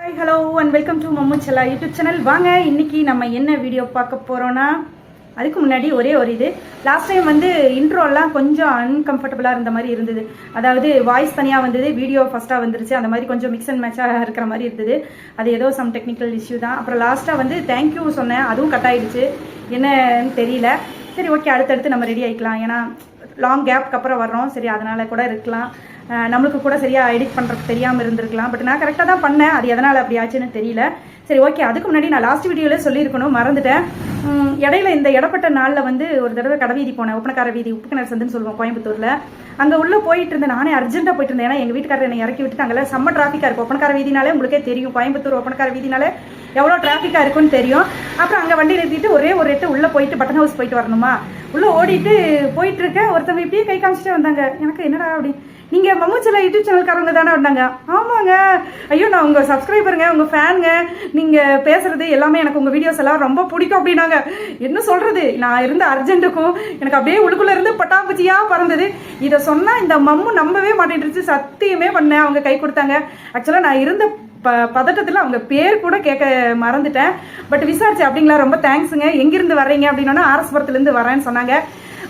Hi hello and welcome to Mammu Chella YouTube channel. வாங்க இன்னைக்கு நம்ம என்ன வீடியோ பார்க்க போகிறோன்னா, அதுக்கு முன்னாடி ஒரே ஒரு இது லாஸ்ட் டைம் வந்து இன்ட்ரோலாம் கொஞ்சம் அன்கம்ஃபர்டபுளாக இருந்த மாதிரி இருந்தது. அதாவது வாய்ஸ் தனியாக வந்தது, வீடியோ ஃபஸ்ட்டாக வந்துருச்சு, அந்த மாதிரி கொஞ்சம் மிக்ஸ் அண்ட் மேட்சாக இருக்கிற மாதிரி இருந்தது. அது ஏதோ சம் டெக்னிக்கல் இஷ்யூ தான். அப்புறம் லாஸ்ட்டாக வந்து தேங்க்யூ சொன்னேன், அதுவும் கட் ஆகிடுச்சு, என்னன்னு தெரியல. சரி ஓகே, அடுத்தடுத்து நம்ம ரெடி ஆகிக்கலாம். ஏன்னா லாங் கேப்க்கு அப்புறம் வர்றோம், சரி அதனால் கூட இருக்கலாம். நம்மளுக்கு கூட சரியாக எடிட் பண்ணுறதுக்கு தெரியாமல் இருந்திருக்கலாம். பட் நான் கரெக்டாக தான் பண்ணேன், அது எதனால் அப்படி ஆச்சுன்னு தெரியல. சரி ஓகே, அதுக்கு முன்னாடி நான் லாஸ்ட் வீடியோவில் சொல்லியிருக்கணும், மறந்துட்டேன். இடையில இந்த இடப்பட்ட நாளில் வந்து ஒரு தடவை கடைவீதி போனேன், ஒப்பனக்கார வீதி, உப்புக்கிணறு சந்துன்னு சொல்லுவோம் கோயம்புத்தூரில். அங்கே உள்ளே போயிட்டு இருந்தேன், நானே அர்ஜென்ட்டாக போயிட்டு இருந்தேன். ஏன்னா எங்கள் வீட்டுக்காரர் என்னை இறக்கி விட்டுட்டு அங்கே செம்ம டிராஃபிக்காக இருக்கும். ஒப்பனக்கார வீதினாலே உங்களுக்கே தெரியும், கோயம்புத்தூர் ஒப்பனக்கார வீதினாலே எவ்வளோ டிராஃபிக்காக இருக்குன்னு தெரியும். அப்புறம் அங்கே வண்டி நிறுத்திட்டு ஒரே ஒரு எட்டு உள்ளே போயிட்டு பட்டன் ஹவுஸ் போயிட்டு வரணுமா, உள்ளே ஓடிட்டு போயிட்டு இருக்கேன். ஒருத்தவங்க இப்படியே கை காமிச்சிட்டே வந்தாங்க. எனக்கு என்னடா அப்படி, நீங்கள் மம்மு செல்லா யூடியூப் சேனல்காரங்க தானே வந்தாங்க? ஆமாங்க, ஐயோ நான் உங்கள் சப்ஸ்கிரைபருங்க, உங்கள் ஃபேனுங்க, நீங்கள் பேசுகிறது எல்லாமே எனக்கு உங்கள் வீடியோஸ் எல்லாம் ரொம்ப பிடிக்கும் அப்படின்னாங்க. என்ன சொல்கிறது, நான் இருந்த அர்ஜென்ட்டுக்கும் எனக்கு அப்படியே உள்ளுக்குள்ளே இருந்து பட்டாம்பூச்சியாக பறந்தது. இதை சொன்னால் இந்த மம்மு நம்பவே மாட்டேன்ருச்சு, சத்தியமே பண்ணேன். அவங்க கை கொடுத்தாங்க. ஆக்சுவலாக நான் இருந்த பதட்டத்தில் அவங்க பேர் கூட கேட்க மறந்துட்டேன். பட் விசாரிச்சு, அப்படிங்களா, ரொம்ப தேங்க்ஸுங்க, எங்கிருந்து வர்றீங்க அப்படின்னா ஆர்எஸ்புரத்துலேருந்து வரேன்னு சொன்னாங்க.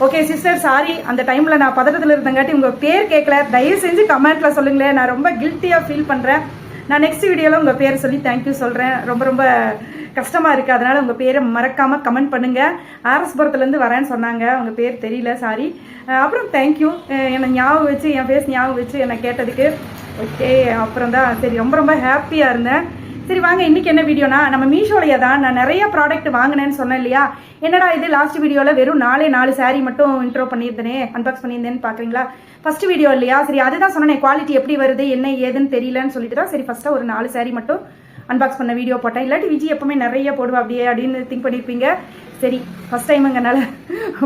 ஓகே சிஸ்டர், சாரி, அந்த டைமில் நான் பதட்டத்தில் இருந்தங்காட்டி உங்கள் பேர் கேட்கல, தயவு செஞ்சு கமெண்ட்டில் சொல்லுங்களேன், நான் ரொம்ப கில்ட்டியாக ஃபீல் பண்ணுறேன். நான் நெக்ஸ்ட் வீடியோவில் உங்கள் பேர் சொல்லி தேங்க்யூ சொல்கிறேன். ரொம்ப ரொம்ப கஷ்டமாக இருக்குது, அதனால் உங்கள் பேரை மறக்காமல் கமெண்ட் பண்ணுங்கள். ஆர்எஸ்புரத்துலேருந்து வரேன்னு சொன்னாங்க, உங்கள் பேர் தெரியல, சாரி. அப்புறம் தேங்க்யூ, என்னை ஞாபகம் வச்சு, என் ஃபேஸ் ஞாபகம் வச்சு என்னை கேட்டதுக்கு. ஓகே, அப்புறம் தான் சரி, ரொம்ப ரொம்ப ஹாப்பியாக இருந்தேன். சரி வாங்க, இன்றைக்கி என்ன வீடியோனா, நம்ம மீஷோலையே தான் நான் நிறைய ப்ராடக்ட் வாங்கினேன்னு சொன்னேன் இல்லையா. என்னடா இது, லாஸ்ட் வீடியோவில் வெறும் 4 சாரீ மட்டும் இன்ட்ரோ பண்ணியிருந்தேனே, அன்பாக்ஸ் பண்ணியிருந்தேன்னு பார்க்குறீங்களா. ஃபஸ்ட் வீடியோ இல்லையா, சரி அதுதான் சொன்னேன், குவாலிட்டி எப்படி வருது என்ன ஏதுன்னு தெரியலன்னு சொல்லிட்டு தான் சரி ஃபஸ்ட்டாக ஒரு 4 சாரீ மட்டும் அன்பாக்ஸ் பண்ண வீடியோ போட்டேன். இல்லாட்டி விஜய் எப்பவுமே நிறைய போடுவா அப்படியே அப்படின்னு திங்க் பண்ணியிருப்பீங்க. சரி ஃபஸ்ட் டைமுங்கனால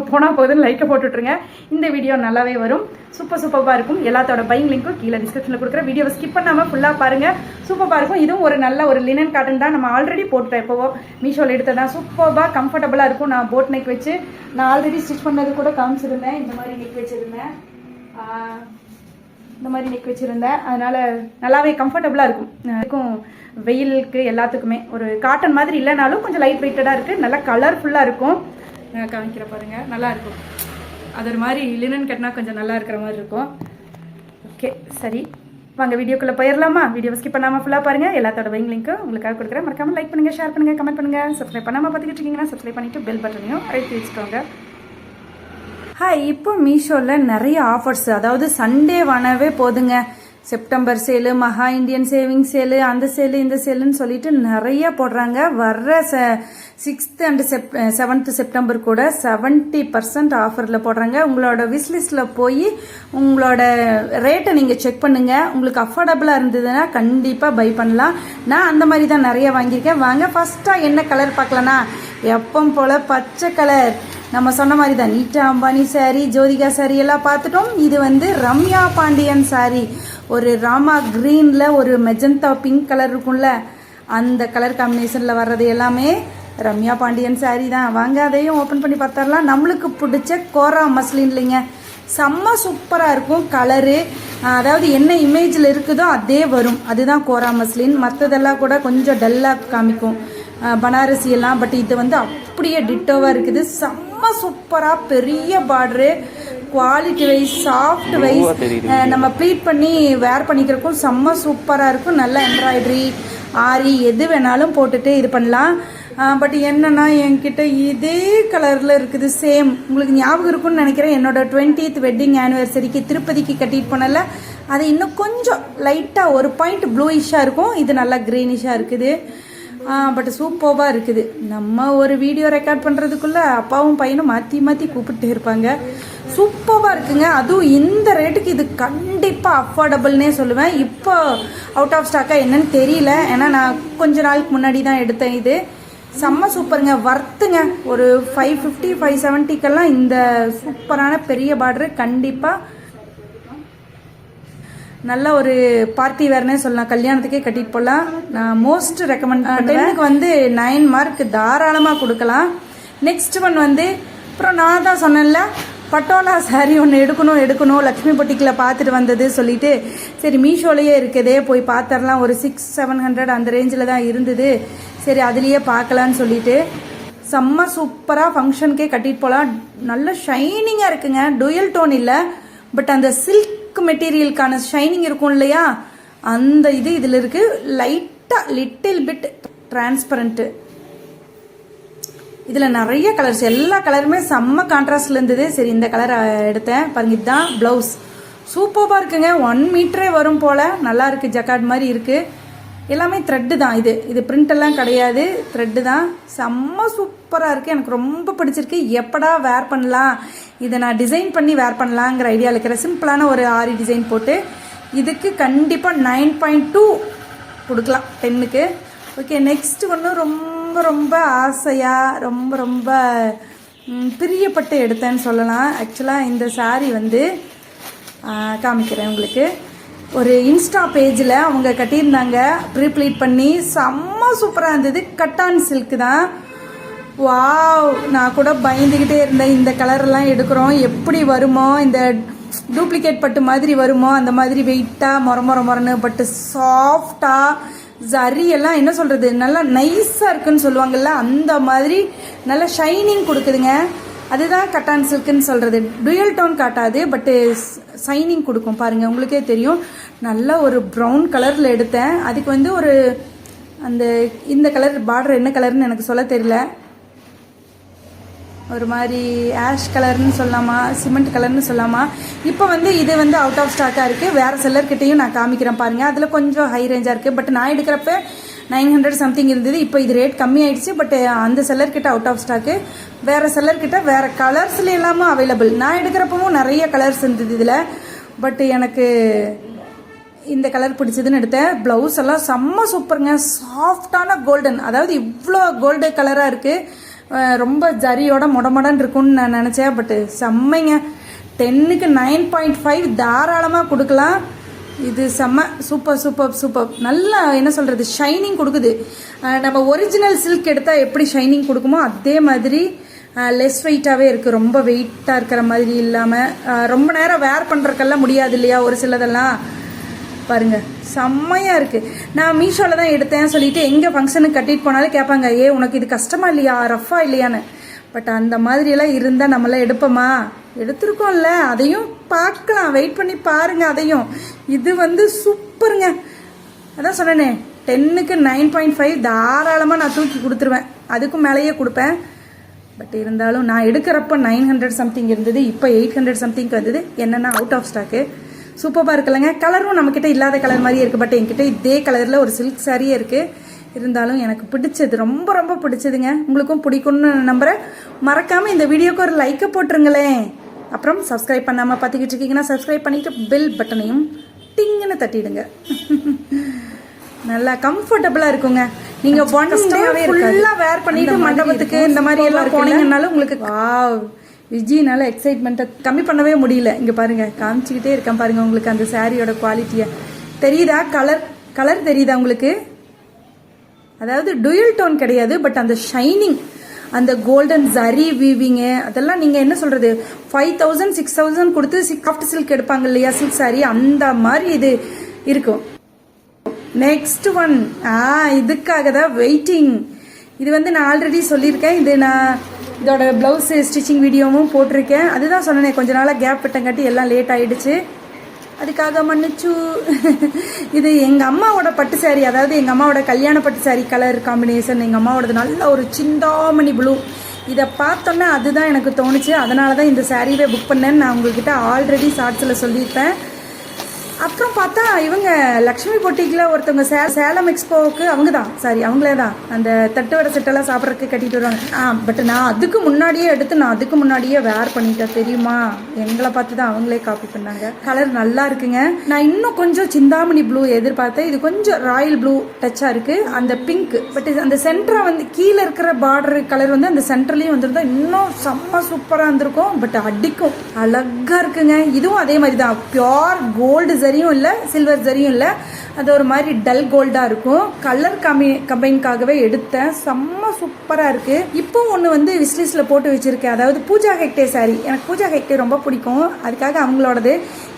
போனால் போகுதுன்னு லைக்கை போட்டுட்ருங்க. இந்த வீடியோ நல்லாவே வரும், சூப்பராக இருக்கும். எல்லாத்தோட பையிங் லிங்க்கும் கீழே டிஸ்கிரிப்ஷனில் கொடுக்குற, வீடியோவை ஸ்கிப் பண்ணாமல் ஃபுல்லாக பாருங்கள், சூப்பராக இருக்கும். இதுவும் ஒரு நல்ல ஒரு லினன் காட்டன் தான், நம்ம ஆல்ரெடி போட்டுட்டேன், எப்போவோ மீஷோவில் எடுத்ததான். சூப்பராக கம்ஃபர்டபுளாக இருக்கும். நான் போட் நெக் வச்சு நான் ஆல்ரெடி ஸ்டிச் பண்ணது கூட காமிச்சிருந்தேன். இந்த மாதிரி நெக் வச்சுருந்தேன், இந்த மாதிரி நெக் வச்சுருந்தேன், அதனால் நல்லாவே கம்ஃபர்டபுளாக இருக்கும். வெயிலுக்கு எல்லாத்துக்குமே ஒரு காட்டன் மாதிரி இல்லைனாலும் கொஞ்சம் லைட் வெயிட்டடாக இருக்குது, நல்லா கலர்ஃபுல்லாக இருக்கும். காமிக்கிற பாருங்கள், நல்லாயிருக்கும். அது ஒரு மாதிரி லினன் கட்டினா கொஞ்சம் நல்லா இருக்கிற மாதிரி இருக்கும். ஓகே சரி வாங்க வீடியோக்குள்ளே போயிடலாமா. வீடியோ ஸ்கிப் பண்ணாமல் ஃபுல்லாக பாருங்கள். எல்லாத்தோட பையிங் லிங்க்கு உங்களுக்காக கொடுக்குறேன். மறக்காமல் லைக் பண்ணுங்கள், ஷேர் பண்ணுங்கள், கமெண்ட் பண்ணுங்கள். சப்ஸ்கிரைப் பண்ணாமல் பார்த்துக்கிட்டு இருக்கீங்கன்னா சப்ஸ்கிரைப் பண்ணிவிட்டு பெல் பட்டனையும் அழுத்தி வச்சுக்கோங்க. ஹாய், இப்போ மீஷோவில் நிறைய ஆஃபர்ஸ், அதாவது சண்டே வானவே போதுங்க, செப்டம்பர் சேலு, மகா இந்தியன் சேவிங் சேலு, அந்த சேலு இந்த சேலுன்னு சொல்லிட்டு நிறைய போடுறாங்க. வர்ற 6th and 7th செப்டம்பர் கூட 70% ஆஃபரில் போடுறாங்க. உங்களோட விஷ்லிஸ்ட்டில் போய் உங்களோட ரேட்டை நீங்கள் செக் பண்ணுங்கள். உங்களுக்கு அஃபோர்டபுளாக இருந்ததுன்னா கண்டிப்பாக பை பண்ணலாம். நான் அந்த மாதிரி தான் நிறைய வாங்கியிருக்கேன். வாங்க ஃபஸ்ட்டாக என்ன கலர் பார்க்கலன்னா, எப்பவும் போல் பச்சை கலர், நம்ம சொன்ன மாதிரி தான். நீட்டா அம்பானி சாரீ, ஜோதிகா சாரீ எல்லாம் பார்த்துட்டோம். இது வந்து ரம்யா பாண்டியன் சாரீ, ஒரு ராமா க்ரீனில் ஒரு மெஜந்தா பிங்க் கலர் இருக்கும்ல, அந்த கலர் காம்பினேஷனில் வர்றது எல்லாமே ரம்யா பாண்டியன் சாரீ தான். வாங்க அதையும் ஓப்பன் பண்ணி பார்த்துடலாம். நம்மளுக்கு பிடிச்ச கோரா மஸ்லின் இல்லைங்க, செம்ம சூப்பராக இருக்கும் கலரு. அதாவது என்ன இமேஜில் இருக்குதோ அதே வரும், அதுதான் கோரா மஸ்லின். மற்றதெல்லாம் கூட கொஞ்சம் டல்லாக காமிக்கும் பனாரசி எல்லாம், பட் இது வந்து அப்படியே டிட்டோவாக இருக்குது. செம்ம சூப்பராக பெரிய border, quality wise soft wise நம்ம ப்ளீட் பண்ணி வேர் பண்ணிக்கிறக்கும் செம்ம சூப்பராக இருக்கும். நல்ல எம்ப்ராய்டரி ஆரி எது வேணாலும் போட்டுட்டு இது பண்ணலாம். பட் என்னன்னா என்கிட்ட இதே கலரில் இருக்குது, சேம். உங்களுக்கு ஞாபகம் இருக்குன்னு நினைக்கிறேன், என்னோட 20th வெட்டிங் ஆனிவர்சரிக்கு திருப்பதிக்கு கட்டிட்டு போனல, அது இன்னும் கொஞ்சம் லைட்டாக ஒரு பாயிண்ட் ப்ளூயிஷாக இருக்கும், இது நல்லா க்ரீனிஷாக இருக்குது. பட் சூப்பராக இருக்குது. நம்ம ஒரு வீடியோ ரெக்கார்ட் பண்ணுறதுக்குள்ளே அப்பாவும் பையனும் மாற்றி மாற்றி கூப்பிட்டு இருப்பாங்க. சூப்பராக இருக்குங்க. அதுவும் இந்த ரேட்டுக்கு இது கண்டிப்பாக அஃபோர்டபுள்னே சொல்லுவேன். இப்போ அவுட் ஆஃப் ஸ்டாக்காக என்னன்னு தெரியல, ஏன்னா நான் கொஞ்ச நாளுக்கு முன்னாடி தான் எடுத்தேன். இது செம்ம சூப்பருங்க, வர்த்துங்க. ஒரு 550 570க்கெல்லாம் இந்த சூப்பரான பெரிய பார்டரு கண்டிப்பாக நல்ல ஒரு பார்ட்டி வேர்னே சொல்லலாம், கல்யாணத்துக்கே கட்டிட்டு போகலாம். நான் மோஸ்ட் ரெக்கமெண்ட் பண்ணுவேன். எனக்கு வந்து 9 மார்க் தாராளமாக கொடுக்கலாம். நெக்ஸ்ட் ஒன் வந்து, அப்புறம் நான் தான் சொன்னேன்ல, பட்டோலா சாரீ ஒன்று எடுக்கணும் லக்ஷ்மி பொட்டிக்கில் பார்த்துட்டு வந்தது சொல்லிட்டு சரி மீஷோலேயே இருக்குதே போய் பார்த்துடலாம். ஒரு 600-700 அந்த ரேஞ்சில் தான் இருந்தது. சரி அதுலேயே பார்க்கலான்னு சொல்லிட்டு செம்ம சூப்பராக ஃபங்க்ஷனுக்கே கட்டிட்டு போகலாம். நல்ல ஷைனிங்காக இருக்குங்க. டூயல் டோன் இல்லை, பட் அந்த சில்க் மெட்டீரியலுக்கான ஷைனிங் இருக்கும் இல்லையா, அந்த இதில் இருக்குது. லைட்டாக லிட்டில் பிட் டிரான்ஸ்பரண்ட்டு. இதில் நிறைய கலர்ஸ், எல்லா கலருமே செம்ம கான்ட்ராஸ்டில் இருந்தது. சரி இந்த கலர் எடுத்தேன். பாருங்க, இதுதான் ப்ளவுஸ். சூப்பராக இருக்குங்க. 1 மீட்டரே வரும் போல். நல்லா இருக்குது. ஜக்கார்ட் மாதிரி இருக்குது. எல்லாமே த்ரெட்டு தான். இது பிரிண்ட் எல்லாம் கிடையாது, த்ரெட்டு தான். செம்ம சூப்பராக இருக்குது. எனக்கு ரொம்ப பிடிச்சிருக்கு. எப்படா வேர் பண்ணலாம், இதை நான் டிசைன் பண்ணி வேர் பண்ணலாங்கிற ஐடியாவில் இருக்கிற சிம்பிளான ஒரு ஆரி டிசைன் போட்டு இதுக்கு கண்டிப்பாக 9.2 கொடுக்கலாம் 10க்கு. ஓகே, நெக்ஸ்ட் ஒன்று ரொம்ப ஆசையாக ரொம்ப பிரியப்பட்டு எடுத்தேன்னு சொல்லலாம். ஆக்சுவலாக இந்த சாரீ வந்து காமிக்கிறேன் உங்களுக்கு. ஒரு இன்ஸ்டா பேஜில் அவங்க கட்டியிருந்தாங்க, ப்ரீப்ளீட் பண்ணி. செம்ம சூப்பராக இருந்தது. கட்டான் சில்க்கு தான். வாவ், நான் கூட பயந்துக்கிட்டே இருந்தேன், இந்த கலரெல்லாம் எடுக்கிறோம் எப்படி வருமோ, இந்த டூப்ளிகேட் பட்டு மாதிரி வருமோ, அந்த மாதிரி வெயிட்டாக மொரன்னு, பட்டு சாஃப்டாக ஜரி எல்லாம் என்ன சொல்கிறது, நல்லா நைஸாக இருக்குன்னு சொல்லுவாங்கள்ல, அந்த மாதிரி நல்லா ஷைனிங் கொடுக்குதுங்க. அதுதான் கட்டான் சில்க்குன்னு சொல்கிறது. டூயல் டோன் காட்டாது, பட்டு ஷைனிங் கொடுக்கும். பாருங்கள், உங்களுக்கே தெரியும். நல்லா ஒரு ப்ரௌன் கலரில் எடுத்தேன். அதுக்கு வந்து ஒரு இந்த கலர் பார்டர் என்ன கலர்னு எனக்கு சொல்ல தெரியல. ஒரு மாதிரி ஆஷ் கலர்னு சொல்லலாமா, சிமெண்ட் கலர்னு சொல்லலாமா. இப்போ வந்து இது வந்து அவுட் ஆஃப் ஸ்டாக்காக இருக்குது. வேறு செல்லர்கிட்டையும் நான் காமிக்கிறேன் பாருங்கள். அதில் கொஞ்சம் ஹை ரேஞ்சாக இருக்குது. பட் நான் எடுக்கிறப்ப 900 சம்திங் இருந்தது. இப்போ இது ரேட் கம்மி ஆகிடுச்சு. பட் அந்த செல்லர்கிட்ட அவுட் ஆஃப் ஸ்டாக்கு. வேறு செல்லர்கிட்ட வேறு கலர்ஸில் எல்லாமே அவைலபிள். நான் எடுக்கிறப்பவும் நிறைய கலர்ஸ் இருந்தது இதில். பட் எனக்கு இந்த கலர் பிடிச்சதுன்னு எடுத்தேன். ப்ளவுஸ் எல்லாம் செம்ம சூப்பருங்க. சாஃப்டான கோல்டன், அதாவது இவ்வளோ கோல்டு கலராக இருக்குது. ரொம்ப ஜரியோட மொடமொடன்னு இருக்கும்னு நான் நினச்சேன். பட்டு செம்மைங்க. 10க்கு 9.5 தாராளமாக கொடுக்கலாம். இது செம்ம சூப்பர். நல்லா என்ன சொல்கிறது, ஷைனிங் கொடுக்குது. நம்ம ஒரிஜினல் சில்க் எடுத்தால் எப்படி ஷைனிங் கொடுக்குமோ அதே மாதிரி லெஸ் வெயிட்டாகவே இருக்குது. ரொம்ப வெயிட்டாக இருக்கிற மாதிரி இல்லாமல் ரொம்ப நேரம் வேர் பண்ணுறக்கெல்லாம் முடியாது இல்லையா ஒரு சிலதெல்லாம். பாருங்கள், செம்மையாக இருக்குது. நான் மீஷோவில் தான் எடுத்தேன் சொல்லிட்டு எங்கே ஃபங்க்ஷனுக்கு கட்டிட்டு போனாலும் கேட்பாங்க, உனக்கு இது கஷ்டமா இல்லையா, ரஃப்பாக இல்லையான்னு. பட் அந்த மாதிரியெல்லாம் இருந்தால் நம்மளாம் எடுப்போமா, எடுத்துருக்கோம்ல. அதையும் பார்க்கலாம், வெயிட் பண்ணி பாருங்கள் அதையும். இது வந்து சூப்பருங்க. அதான் சொன்னேனே, 10க்கு 9.5 தாராளமாக நான் தூக்கி கொடுத்துருவேன். அதுக்கும் மேலேயே கொடுப்பேன். பட் இருந்தாலும் நான் எடுக்கிறப்ப 900 சம்திங் இருந்தது. இப்போ 800 சம்திங்க்கு வந்தது. என்னென்னா அவுட் ஆஃப் ஸ்டாக்கு. சூப்பராக இருக்குல்லங்க. கலரும் நம்மக்கிட்ட இல்லாத கலர் மாதிரியே இருக்குது. பட் என்கிட்ட இதே கலரில் ஒரு சில்க் சாரியே இருக்குது. இருந்தாலும் எனக்கு பிடிச்சது, ரொம்ப பிடிச்சதுங்க. உங்களுக்கும் பிடிக்கும்னு நம்புகிறேன். மறக்காமல் இந்த வீடியோக்கு ஒரு லைக்கை போட்டுருங்களேன். அப்புறம் சப்ஸ்கிரைப் பண்ணாமல் பார்த்துக்கிட்டு இருக்கீங்கன்னா சப்ஸ்கிரைப் பண்ணிவிட்டு பெல் பட்டனையும் டிங்குன்னு தட்டிடுங்க. நல்லா கம்ஃபர்டபுளாக இருக்குங்க. நீங்கள் ஒன் டேவே ஃபுல்லாக வேர் பண்ணிவிட்டு மண்டபத்துக்கு இந்த மாதிரி எல்லாம் போனீங்கன்னாலும் உங்களுக்கு விஜய்னால எக்ஸைட்மெண்ட்டை கம்மி பண்ணவே முடியல. இங்கே பாருங்கள், காமிச்சிக்கிட்டே இருக்கேன் பாருங்கள் உங்களுக்கு அந்த சாரியோட குவாலிட்டியை. தெரியுதா, கலர் தெரியுதா உங்களுக்கு? அதாவது டூயல் டோன் கிடையாது, பட் அந்த ஷைனிங், அந்த கோல்டன் ஜரி வீவிங்கு, அதெல்லாம் நீங்கள் என்ன சொல்கிறது, 5000 6000 கொடுத்து சாஃப்ட் சில்க் எடுப்பாங்க இல்லையா சில்க் சாரி, அந்த மாதிரி இது இருக்கும். நெக்ஸ்ட் ஒன், இதுக்காக தான் வெயிட்டிங். இது வந்து நான் ஆல்ரெடி சொல்லியிருக்கேன். இதோட ப்ளவுஸ் ஸ்டிச்சிங் வீடியோவும் போட்டிருக்கேன். அதுதான் சொன்னேன், கொஞ்ச நாளாக கேப் விட்டங்காட்டி எல்லாம் லேட் ஆகிடுச்சு. அதுக்காக மன்னிச்சு. இது எங்கள் அம்மாவோட பட்டு சாரி, அதாவது எங்கள் அம்மாவோட கல்யாண பட்டு சாரி கலர் காம்பினேஷன். எங்கள் அம்மாவோடது நல்ல ஒரு சிந்தாமணி ப்ளூ. இதை பார்த்தோன்னே அதுதான் எனக்கு தோணுச்சு. அதனால தான் இந்த சாரியே புக் பண்ணேன்னு நான் உங்கள்கிட்ட ஆல்ரெடி ஷார்ட்ஸில் சொல்லியிருப்பேன். அப்புறம் பார்த்தா இவங்க லக்ஷ்மி பொட்டிக்கில் ஒருத்தவங்க சேலம் எக்ஸ்போவுக்கு அவங்களே தான் அந்த தட்டு வடை செட்டெல்லாம் சாப்பிட்றதுக்கு கட்டிட்டு வருவாங்க. பட் நான் அதுக்கு முன்னாடியே எடுத்து நான் அதுக்கு முன்னாடியே வேர் பண்ணிட்டேன் தெரியுமா. எங்களை பார்த்து தான் அவங்களே காப்பி பண்ணாங்க. கலர் நல்லா இருக்குங்க. நான் இன்னும் கொஞ்சம் சிந்தாமணி ப்ளூ எதிர்பார்த்தேன். இது கொஞ்சம் ராயல் ப்ளூ டச்சாக இருக்குது. அந்த பிங்க், பட் அந்த சென்டராக வந்து கீழே இருக்கிற பார்டர் கலர் வந்து அந்த சென்டர்லேயும் வந்துருந்தா இன்னும் செம்ம சூப்பராக இருந்திருக்கும். பட் அடிக்கும், அழகாக இருக்குங்க. இதுவும் அதே மாதிரி தான், பியோர் கோல்டு ஜரியும் இல்லை சில்வர் ஜரியும் இல்லை, அது ஒரு மாதிரி டல் கோல்டாக இருக்கும். கலர் கம்பைனுக்காகவே எடுத்தேன். செம்ம சூப்பராக இருக்குது. இப்போ ஒன்று வந்து விஸ்லிஸ்டில் போட்டு வச்சுருக்கேன். அதாவது பூஜா ஹெக்டே சாரீ. எனக்கு பூஜா ஹெக்டே ரொம்ப பிடிக்கும். அதுக்காக அவங்களோடது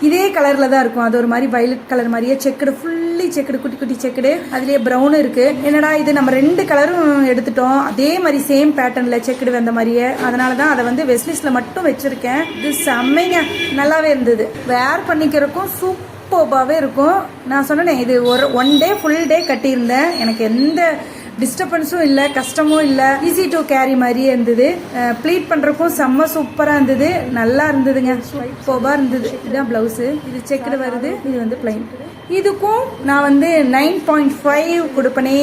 இதே கலரில் தான் இருக்கும். அது ஒரு மாதிரி வயலட் கலர் மாதிரியே செக்குடு, ஃபுல்லி செக்குடு, குட்டி குட்டி செக்குடு, அதுலேயே ப்ரௌனும் இருக்குது. என்னடா இது நம்ம 2 கலரும் எடுத்துட்டோம், அதே மாதிரி சேம் பேட்டர்னில் செக்குடு வந்த மாதிரியே. அதனால தான் அதை வந்து விஸ்லிஸ்டில் மட்டும் வச்சுருக்கேன். இது செம்மைங்க, நல்லாவே இருந்தது. வேர் பண்ணிக்கிறதுக்கும் சூப்பராகவே இருக்கும். நான் சொன்னேன், இது ஒரு 1 டே ஃபுல் டே கட்டியிருந்தேன். எனக்கு எந்த டிஸ்டர்பன்ஸும் இல்லை, கஷ்டமும் இல்லை, ஈஸி டு கேரி மாதிரியே இருந்தது. ப்ளீட் பண்ணுறக்கும் செம்ம சூப்பராக இருந்தது, நல்லா இருந்ததுங்க, சூப்பராக இருந்தது. இதுதான் ப்ளவுஸு, இது செக்குடு வருது, இது வந்து பிளைன். இதுக்கும் நான் வந்து 9.5 கொடுப்பனே.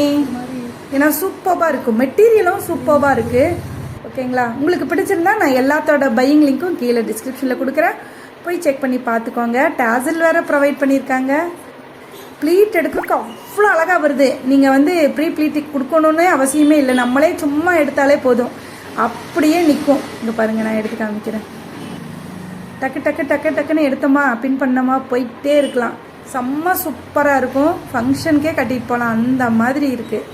ஏன்னா சூப்பராக இருக்கும், மெட்டீரியலும் சூப்பராக இருக்குது. ஓகேங்களா? உங்களுக்கு பிடிச்சிருந்தா நான் எல்லாத்தோட பையிங் லிங்க்கும் கீழே டிஸ்கிரிப்ஷனில் கொடுக்குறேன், போய் செக் பண்ணி பார்த்துக்கோங்க. டேசல் வேறு ப்ரொவைட் பண்ணியிருக்காங்க. ப்ளீட் எடுக்கிறதுக்கு அவ்வளோ அழகாக வருது. நீங்கள் வந்து ப்ரீ ப்ளீட்டுக்கு கொடுக்கணுன்னே அவசியமே இல்லை, நம்மளே சும்மா எடுத்தாலே போதும், அப்படியே நிற்கும். இங்கே பாருங்கள், நான் எடுத்து காமிக்கிறேன். டக்கு டக்கு டக்கு டக்குன்னு எடுத்தோமா பின் பண்ணோமா போயிட்டே இருக்கலாம். செம்ம சூப்பராக இருக்கும். ஃபங்க்ஷனுக்கே கட்டிட்டு போகலாம், அந்த மாதிரி இருக்குது.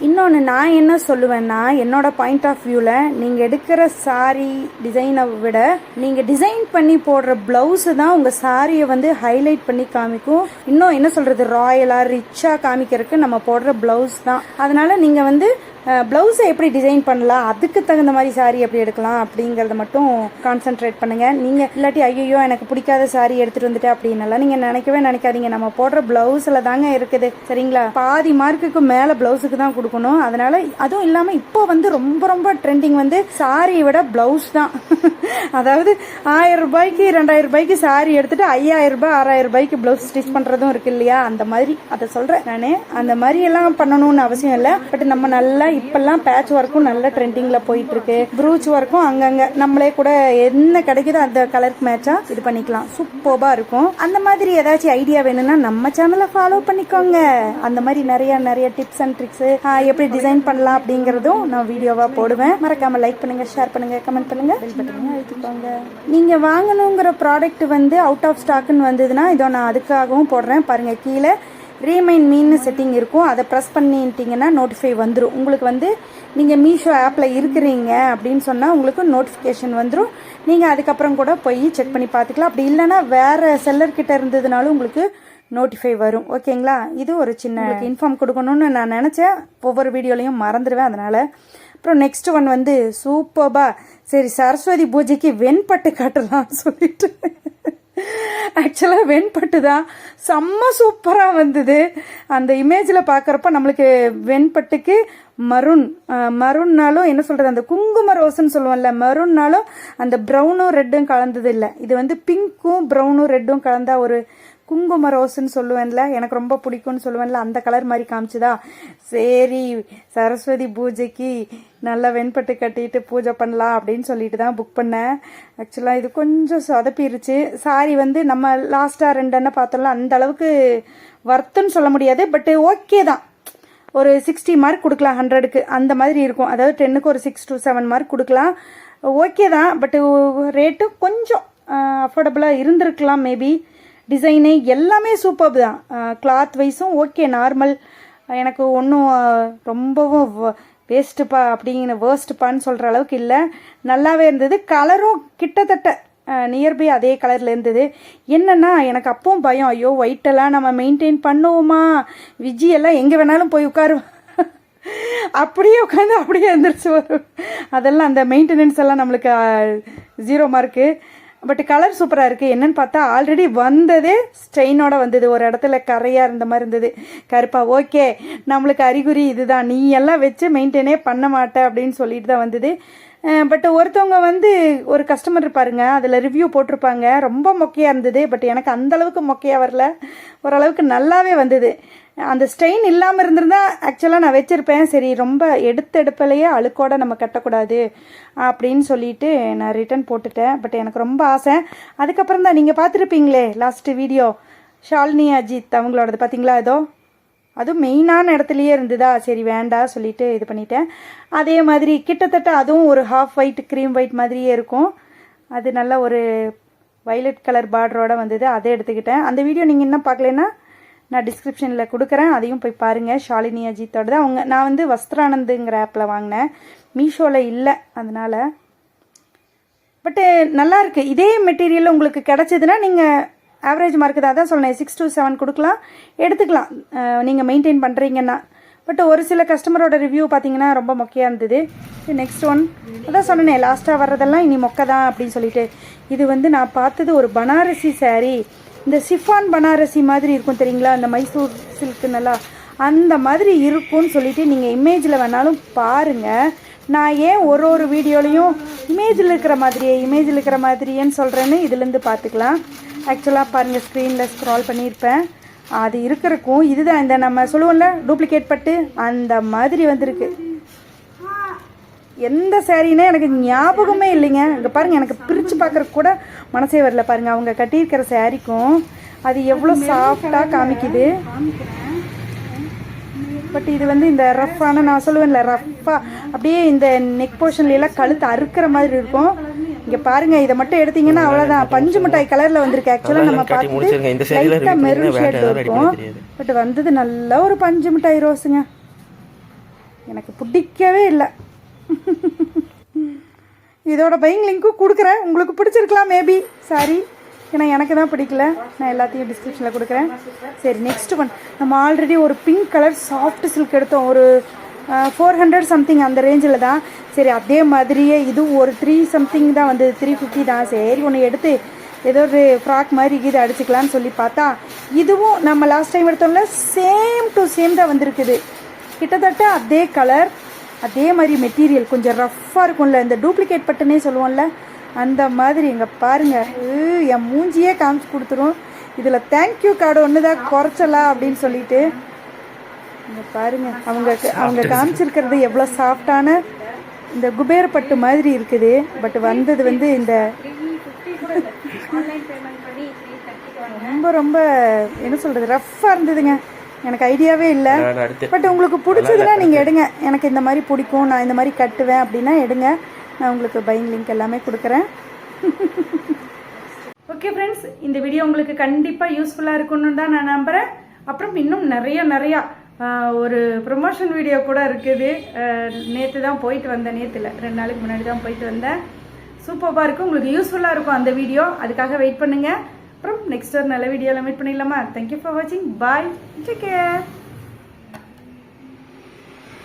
இன்னொன்று நான் என்ன சொல்லுவேன்னா, என்னோட பாயிண்ட் ஆஃப் வியூவில் நீங்கள் எடுக்கிற சாரீ டிசைனை விட நீங்கள் டிசைன் பண்ணி போடுற ப்ளவுஸு தான் உங்கள் சாரியை வந்து ஹைலைட் பண்ணி காமிக்கும். இன்னும் என்ன சொல்கிறது, ராயலாக ரிச்சாக காமிக்கிறதுக்கு நம்ம போடுற ப்ளவுஸ் தான். அதனால் நீங்கள் வந்து ப்ளவுஸை எப்படி டிசைன் பண்ணலாம், அதுக்கு தகுந்த மாதிரி சாரீ எப்படி எடுக்கலாம் அப்படிங்கிறத மட்டும் கான்சென்ட்ரேட் பண்ணுங்கள். நீங்கள் இல்லாட்டி ஐயோ எனக்கு பிடிக்காத சாரீ எடுத்துகிட்டு வந்துட்டு அப்படின்னலாம் நீங்கள் நினைக்கவே நினைக்காதீங்க. நம்ம போடுற ப்ளவுஸில் தாங்க இருக்குது, சரிங்களா? பாதி மார்க்குக்கு மேலே ப்ளவுஸுக்கு தான் கொடுக்கணும். அதனால் அதுவும் இல்லாமல் இப்போ வந்து ரொம்ப ரொம்ப ட்ரெண்டிங் வந்து சாரியை விட ப்ளவுஸ் தான். அதாவது 1000 ரூபாய்க்கு 2000 ரூபாய்க்கு சாரீ எடுத்துட்டு 5000 ரூபாய் 6000 ரூபாய்க்கு ப்ளவுஸ் ஸ்டிச் பண்ணுறதும் இருக்கு இல்லையா? அந்த மாதிரி அதை சொல்கிறேன் நான். அந்த மாதிரி எல்லாம் பண்ணணும்னு அவசியம் இல்லை. பட் நம்ம நல்லா இப்பெல்லாம் பேட்ச் ஒர்க்கும் நல்ல ட்ரெண்டிங்கில் போயிட்டு இருக்கு. ப்ரூச் ஒர்க்கும் அங்கங்கே நம்மளே கூட என்ன கிடைக்குதோ அந்த கலருக்கு மேட்சாக இது பண்ணிக்கலாம். சூப்பராக இருக்கும். அந்த மாதிரி ஏதாச்சும் ஐடியா வேணும்னா நம்ம சேனலை ஃபாலோ பண்ணிக்கோங்க. அந்த மாதிரி நிறைய டிப்ஸ் அண்ட் ட்ரிக்ஸு எப்படி டிசைன் பண்ணலாம் அப்படிங்கிறதும் நான் வீடியோவாக போடுவேன். மறக்காமல் லைக் பண்ணுங்கள், ஷேர் பண்ணுங்கள், கமெண்ட் பண்ணுங்கள், பெல் பட்டனை அழுத்திக்கோங்க. நீங்கள் வாங்கணுங்கிற ப்ராடக்ட் வந்து அவுட் ஆஃப் ஸ்டாக்குன்னு வந்ததுன்னா இதோ நான் அதுக்காகவும் போடுறேன். பாருங்கள், கீழே ரீமைண்ட் மீன் செட்டிங் இருக்கும், அதை ப்ரெஸ் பண்ணிட்டீங்கன்னா நோட்டிஃபை வந்துடும். உங்களுக்கு வந்து நீங்கள் மீஷோ ஆப்பில் இருக்கிறீங்க அப்படின்னு சொன்னால் உங்களுக்கு நோட்டிஃபிகேஷன் வந்துடும். நீங்கள் அதுக்கப்புறம் கூட போய் செக் பண்ணி பார்த்துக்கலாம். அப்படி இல்லைன்னா வேறு செல்லர்கிட்ட இருந்ததுனாலும் உங்களுக்கு நோட்டிஃபை வரும். ஓகேங்களா? இது ஒரு சின்ன இன்ஃபார்ம் கொடுக்கணும்னு நான் நினச்சேன், ஒவ்வொரு வீடியோலையும் மறந்துடுவேன், அதனால். அப்புறம் நெக்ஸ்ட் ஒன் வந்து சூப்பராக, சரி சரஸ்வதி பூஜைக்கு வெண்பட்டு காட்டலாம்னு சொல்லிட்டு ஆக்சுவலாக வெண்பட்டு தான் செம்ம சூப்பராக வந்தது. அந்த இமேஜில் பார்க்குறப்ப நம்மளுக்கு வெண்பட்டுக்கு மருன்னாலும் என்ன சொல்கிறது, அந்த குங்கும ரோஸ்ன்னு சொல்லுவோம்ல, மருன்னாலும் அந்த ப்ரௌனும் ரெட்டும் கலந்தது இல்லை. இது வந்து பிங்க்கும் ப்ரௌனும் ரெட்டும் கலந்தா ஒரு குங்கும ரோஸ்ன்னு சொல்லுவேன்ல, எனக்கு ரொம்ப பிடிக்கும்னு சொல்லுவேன்ல, அந்த கலர் மாதிரி காமிச்சுதா. சரி சரஸ்வதி பூஜைக்கு நல்லா வெண்பட்டு கட்டிட்டு பூஜை பண்ணலாம் அப்படின்னு சொல்லிட்டு தான் புக் பண்ணேன். ஆக்சுவலாக இது கொஞ்சம் சொதப்பிருச்சு. சாரி வந்து நம்ம லாஸ்ட்டாக 2 அண்ணன் பார்த்தோம்ல, அந்த அளவுக்கு வர்த்துன்னு சொல்ல முடியாது, பட் ஓகே தான். ஒரு 60 மார்க் கொடுக்கலாம் 100க்கு, அந்த மாதிரி இருக்கும். அதாவது 10க்கு ஒரு 6 to 7 மார்க் கொடுக்கலாம், ஓகே தான். பட்டு ரேட்டு கொஞ்சம் அஃபோர்டபுளாக இருந்திருக்கலாம் மேபி. டிசைனு எல்லாமே சூப்பர் தான். கிளாத் வைஸும் ஓகே, நார்மல். எனக்கு ஒன்றும் ரொம்பவும் வேஸ்ட்டுப்பா அப்படிங்கிற வேர்ஸ்ட்டுப்பான்னு சொல்கிற அளவுக்கு இல்லை, நல்லாவே இருந்தது. கலரும் கிட்டத்தட்ட நியர்பை அதே கலரில் இருந்தது. என்னென்னா எனக்கு அப்பவும் பயம், ஐயோ ஒயிட்டெல்லாம் நம்ம மெயின்டைன் பண்ணுவோமா, விஜி எல்லாம் எங்கே வேணாலும் போய் உட்காருவோம், அப்படியே உட்காந்து அப்படியே எழுந்திரிச்சு வரும். அதெல்லாம் அந்த மெயின்டெனன்ஸ் எல்லாம் நம்மளுக்கு 0 மார்க்கு. பட் கலர் சூப்பராக இருக்குது. என்னன்னு பார்த்தா ஆல்ரெடி வந்ததே ஸ்ட்ரெயினோட வந்தது, ஒரு இடத்துல கரையாக இருந்த மாதிரி இருந்தது கருப்பா. ஓகே, நம்மளுக்கு அறிகுறி இதுதான், நீ எல்லாம் வச்சு மெயின்டைனே பண்ண மாட்டே அப்படின்னு சொல்லிட்டு தான் வந்தது. பட் ஒருத்தவங்க வந்து ஒரு கஸ்டமர் இருப்பாருங்க, அதில் ரிவ்யூ போட்டிருப்பாங்க, ரொம்ப மொக்கையாக இருந்தது. பட் எனக்கு அந்தளவுக்கு மொக்கையாக வரல, ஓரளவுக்கு நல்லாவே வந்தது. அந்த ஸ்ட்ரெயின் இல்லாமல் இருந்திருந்தா ஆக்சுவலாக நான் வச்சுருப்பேன். சரி ரொம்ப எடுப்பிலையே அழுக்கோட நம்ம கட்டக்கூடாது அப்படின்னு சொல்லிட்டு நான் ரிட்டன் போட்டுட்டேன். பட் எனக்கு ரொம்ப ஆசை. அதுக்கப்புறம் தான் நீங்கள் பார்த்துருப்பீங்களே லாஸ்ட்டு வீடியோ, ஷாலினி அஜித் அவங்களோடது பார்த்தீங்களா? ஏதோ அதுவும் மெயினான இடத்துலையே இருந்ததா, சரி வேண்டாம் சொல்லிட்டு இது பண்ணிட்டேன். அதே மாதிரி கிட்டத்தட்ட அதுவும் ஒரு ஹாஃப் ஒயிட் க்ரீம் ஒயிட் மாதிரியே இருக்கும். அது நல்ல ஒரு வைலட் கலர் பார்டரோட வந்தது, அதை எடுத்துக்கிட்டேன். அந்த வீடியோ நீங்கள் இன்னும் பார்க்கலன்னா நான் டிஸ்கிரிப்ஷனில் கொடுக்குறேன், அதையும் போய் பாருங்கள். ஷாலினி அஜித்தோட தான் நான் வந்து வஸ்திரானந்துங்கிற ஆப்பில் வாங்கினேன், மீஷோவில் இல்லை, அதனால். பட்டு நல்லாயிருக்கு. இதே மெட்டீரியல் உங்களுக்கு கிடச்சிதுன்னா நீங்கள் ஆவரேஜ் மார்க்கு தான், அதான் சொன்னேன், 6 to 7 கொடுக்கலாம், எடுத்துக்கலாம் நீங்கள் மெயின்டைன் பண்ணுறீங்கன்னா. பட் ஒரு சில கஸ்டமரோட ரிவ்யூ பார்த்தீங்கன்னா ரொம்ப மொக்கையாக இருந்தது. நெக்ஸ்ட் ஒன் அதான் சொன்னேன், லாஸ்ட்டாக வர்றதெல்லாம் இனி மொக்கை தான் அப்படின்னு சொல்லிட்டு. இது வந்து நான் பார்த்தது ஒரு பனாரசி saree. இந்த சிஃபான் பனாரசி மாதிரி இருக்கும் தெரியுங்களா, அந்த மைசூர் சில்க்கு நல்லா அந்த மாதிரி இருக்கும்னு சொல்லிட்டு நீங்கள் இமேஜில் வேணாலும் பாருங்கள். நான் ஏன் ஒரு வீடியோலையும் இமேஜில் இருக்கிற மாதிரியேன்னு சொல்கிறேன்னு இதுலேருந்து பார்த்துக்கலாம். ஆக்சுவலாக பாருங்கள், ஸ்க்ரீனில் ஸ்க்ரால் பண்ணியிருப்பேன், அது இருக்கிறக்கும் இதுதான் இந்த நம்ம சொல்லுவோம்ல டூப்ளிகேட் பட்டு அந்த மாதிரி வந்திருக்கு. எந்த சாரீனே எனக்கு ஞாபகமே இல்லைங்க. இங்கே பாருங்கள், எனக்கு பிரித்து பார்க்குறக்கு கூட மனசே வரல. பாருங்கள், அவங்க கட்டியிருக்கிற சாரீக்கும் அது எவ்வளோ சாஃப்டாக காமிக்குது. பட் இது வந்து இந்த ரஃப்பான, நான் சொல்லுவேன்ல ரஃப்பாக அப்படியே இந்த நெக் போர்ஷன்லாம் கழுத்து அறுக்கிற மாதிரி இருக்கும். இங்கே பாருங்கள், இதை மட்டும் எடுத்தீங்கன்னா அவ்வளோதான், பஞ்சு மிட்டாய் கலரில் வந்திருக்கு. ஆக்சுவலாக நம்ம பார்த்து லைட்டாக மெரூன் ஷேட் இருக்கும், பட் வந்தது நல்ல ஒரு பஞ்சு மிட்டாய் ரோஸுங்க. எனக்கு பிடிக்கவே இல்லை. இதோட பையிங் லிங்க்கும் கொடுக்குறேன், உங்களுக்கு பிடிச்சிருக்கலாம் மேபி. சாரி, ஏன்னா எனக்கு தான் பிடிக்கல, நான் எல்லாத்தையும் டிஸ்கிரிப்ஷனில் கொடுக்குறேன். சரி, நெக்ஸ்ட் ஒன். நம்ம ஆல்ரெடி ஒரு பிங்க் கலர் சாஃப்ட் சில்க் எடுத்தோம், ஒரு 400 சம்திங் அந்த ரேஞ்சில் தான். சரி, அதே மாதிரியே இதுவும் ஒரு 3 சம்திங் தான் வந்தது, 350 தான். சரி, ஒன்று எடுத்து ஏதோ ஒரு ஃப்ராக் மாதிரி இது அடிச்சுக்கலான்னு சொல்லி பார்த்தா இதுவும் நம்ம லாஸ்ட் டைம் எடுத்தோம்ல சேம் டு சேம் தான் வந்திருக்குது. கிட்டத்தட்ட அதே கலர், அதே மாதிரி மெட்டீரியல், கொஞ்சம் ரஃப்பாக இருக்கும்ல, இந்த டூப்ளிகேட் பட்டுனே சொல்லுவோம்ல அந்த மாதிரி. இங்கே பாருங்கள், என் மூஞ்சியே காமிச்சு கொடுத்துரும். இதில் தேங்க்யூ கார்டு ஒன்று தான் குறைச்சலாம் அப்படின்னு சொல்லிட்டு. இங்கே பாருங்கள், அவங்க காமிச்சிருக்கிறது எவ்வளோ சாஃப்டான இந்த குபேர பட்டு மாதிரி இருக்குது. பட் வந்தது வந்து இந்த ரொம்ப ரொம்ப என்ன சொல்கிறது, ரஃப்பாக இருந்ததுங்க. எனக்கு ஐடியாவே இல்லை. பட் உங்களுக்கு பிடிச்சதுன்னா நீங்கள் எடுங்க. எனக்கு இந்த மாதிரி பிடிக்கும், நான் இந்த மாதிரி கட்டுவேன் அப்படின்னா எடுங்க. நான் உங்களுக்கு பையிங் லிங்க் எல்லாமே கொடுக்குறேன். ஓகே ஃப்ரெண்ட்ஸ், இந்த வீடியோ உங்களுக்கு கண்டிப்பாக யூஸ்ஃபுல்லாக இருக்குன்னு தான் நான் நம்புகிறேன். அப்புறம் இன்னும் நிறையா ஒரு ப்ரொமோஷன் வீடியோ கூட இருக்குது. நேற்று தான் போயிட்டு வந்தேன், நேற்று இல்லை 2 நாளைக்கு முன்னாடி தான் போயிட்டு வந்தேன். சூப்பராக இருக்கும், உங்களுக்கு யூஸ்ஃபுல்லாக இருக்கும் அந்த வீடியோ, அதுக்காக வெயிட் பண்ணுங்கள். அப்புறம் நெக்ஸ்ட் ஒரு நல்ல வீடியோவில் மீட் பண்ணிடலாமா? தேங்க்யூ ஃபார் வாட்சிங், பாய், டேக் கேர்.